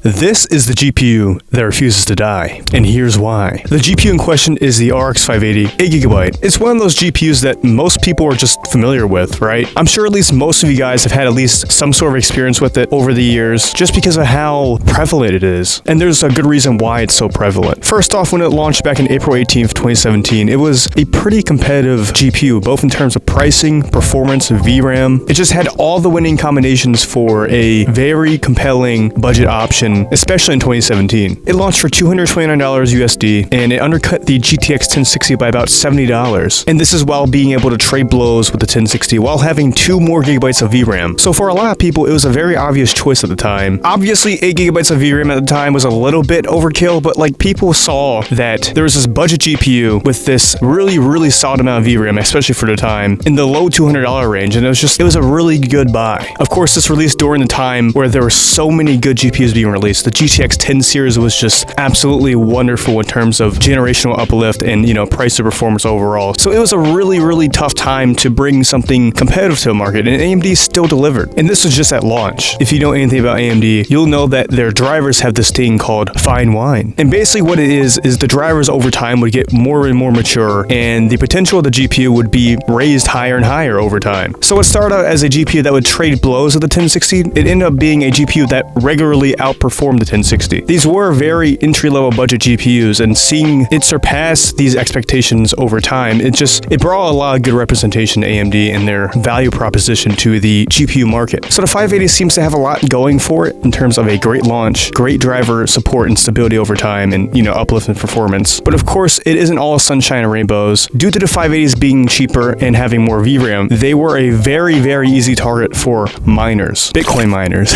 This is the GPU that refuses to die, and here's why. The GPU in question is the RX 580 8GB. It's one of those GPUs that most people are just familiar with, right? I'm sure at least most of you guys have had at least some sort of experience with it over the years, just because of how prevalent it is. And there's a good reason why it's so prevalent. First off, when it launched back in April 18th, 2017, it was a pretty competitive GPU, both in terms of pricing, performance, VRAM. It just had all the winning combinations for a very compelling budget option, especially in 2017. It launched for $229 USD, and it undercut the GTX 1060 by about $70. And this is while being able to trade blows with the 1060 while having 2 more gigabytes of VRAM. So for a lot of people, it was a very obvious choice at the time. Obviously, 8 gigabytes of VRAM at the time was a little bit overkill, but like people saw that there was this budget GPU with this really solid amount of VRAM, especially for the time, in the low $200 range, and it was a really good buy. Of course, this released during the time where there were so many good GPUs being released. The GTX 10 series was just absolutely wonderful in terms of generational uplift and, price to performance overall. So it was a really tough time to bring something competitive to the market, and AMD still delivered. And this was just at launch. If you know anything about AMD, you'll know that their drivers have this thing called fine wine. And basically what it is the drivers over time would get more and more mature, and the potential of the GPU would be raised higher and higher over time. So it started out as a GPU that would trade blows with the 1060. It ended up being a GPU that regularly outperformed the 1060. These were very entry-level budget GPUs, and seeing it surpass these expectations over time, it brought a lot of good representation to AMD and their value proposition to the GPU market. So the 580 seems to have a lot going for it in terms of a great launch, great driver support and stability over time, and uplift in performance. But of course, it isn't all sunshine and rainbows. Due to the 580s being cheaper and having more VRAM, they were a very easy target for miners, Bitcoin miners.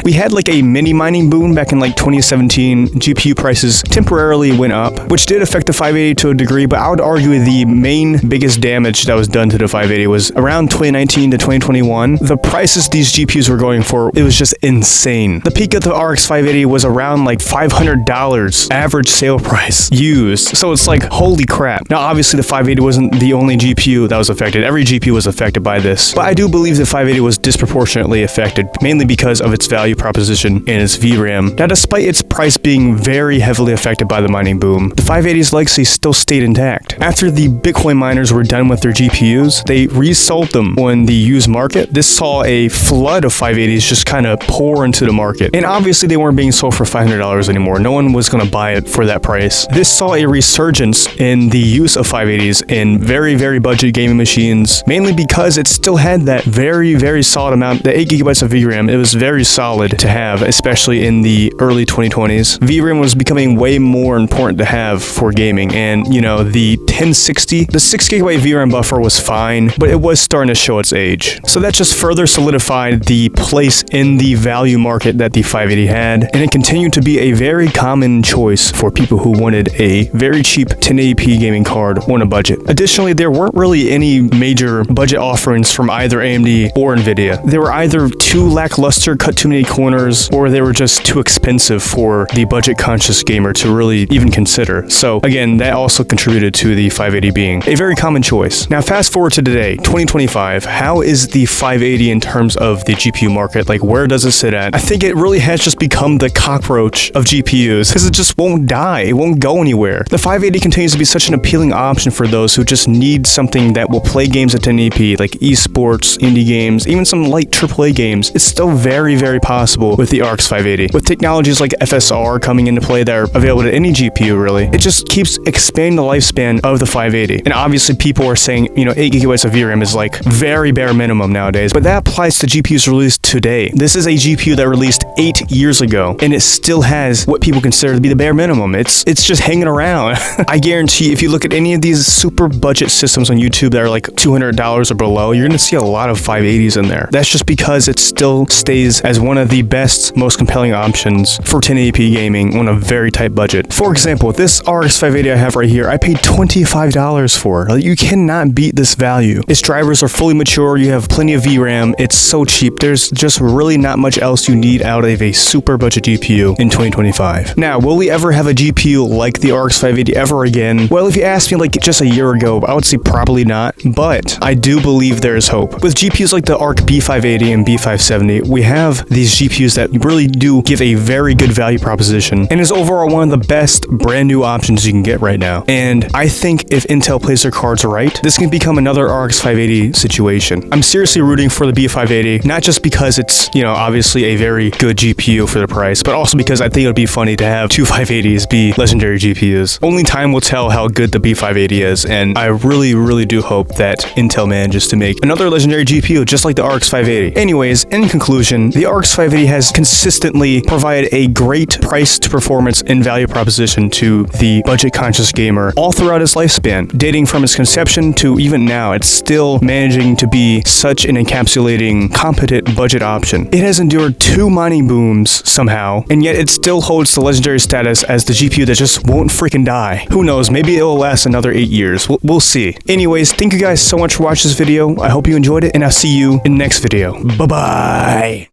We had like a mini mining boom back in like 2017. GPU prices temporarily went up, which did affect the 580 to a degree, but I would argue the biggest damage that was done to the 580 was around 2019 to 2021. The prices these GPUs were going for, it was just insane. The peak of the RX 580 was around like $500 average sale price used. So it's like, holy crap. Now, obviously the 580 wasn't the only GPU that was affected. Every GPU was affected by this, but I do believe the 580 was disproportionately affected, mainly because of its value proposition and its VRAM. Now, despite its price being very heavily affected by the mining boom, the 580's legacy still stayed intact. After the Bitcoin miners were done with their GPUs, they resold them on the used market. This saw a flood of 580s just kind of pour into the market. And obviously they weren't being sold for $500 anymore. No one was going to buy it for that price. This saw a resurgence in the use of 580s in very budget gaming machines, mainly because it still had that very solid amount, the 8 gigabytes of VRAM. It was very solid to have, especially in the early 2020s. VRAM was becoming way more important to have for gaming, and the 1060, the 6 gigabyte VRAM buffer was fine, but it was starting to show its age. So that just further solidified the place in the value market that the 580 had, and it continued to be a very common choice for people who wanted a very cheap 1080p gaming card on a budget. Additionally, there weren't really any major budget offerings from either AMD or Nvidia. They were either too lackluster, cut too many corners, or they were just too expensive for the budget-conscious gamer to really even consider. So again, that also contributed to the 580 being a very common choice. Now, fast forward to today, 2025, how is the 580 in terms of the GPU market? Like, where does it sit at? I think it really has just become the cockroach of GPUs, because it just won't die. It won't go anywhere. The 580 continues to be such an appealing option for those who just need something that will play games at 1080p, like esports, indie games, even some light AAA games. It's still very possible with the RX 580. With technologies like FSR coming into play that are available to any GPU, really, it just keeps expanding the lifespan of the 580. And obviously people are saying, 8 gigabytes of VRAM is like very bare minimum nowadays, but that applies to GPUs released today. This is a GPU that released 8 years ago, and it still has what people consider to be the bare minimum. It's just hanging around. I guarantee if you look at any of these super budget systems on YouTube that are like $200 or below, you're going to see a lot of 580s in there. That's just because it still stays as one of the best, most compelling options for 1080p gaming on a very tight budget. For example, this RX 580 I have right here, I paid $25 for. Like, you cannot beat this value. Its drivers are fully mature, you have plenty of VRAM, it's so cheap. There's just really not much else you need out of a super budget GPU in 2025. Now, will we ever have a GPU like the RX 580 ever again? Well, if you asked me like just a year ago, I would say probably not, but I do believe there is hope. With GPUs like the Arc B580 and B570, we have these GPUs that really do give a very good value proposition and is overall one of the best brand new options you can get right now. And I think if Intel plays their cards right, this can become another RX 580 situation. I'm seriously rooting for the B580, not just because it's, you know, obviously a very good GPU for the price, but also because I think it would be funny to have two 580s be legendary GPUs. Only time will tell how good the B580 is, and I really do hope that Intel manages to make another legendary GPU just like the RX 580. Anyways, in conclusion, the RX 580 has consistently provided a great price to performance and value proposition to the budget conscious gamer all throughout its lifespan. Dating from its conception to even now, it's still managing to be such an encapsulating, competent budget option. It has endured 2 mining booms somehow, and yet it still holds the legendary status as the GPU that just won't freaking die. Who knows, maybe it will last another 8 years. We'll see. Anyways, thank you guys so much for watching this video. I hope you enjoyed it, and I'll see you in the next video. Bye-bye!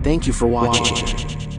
Thank you for watching.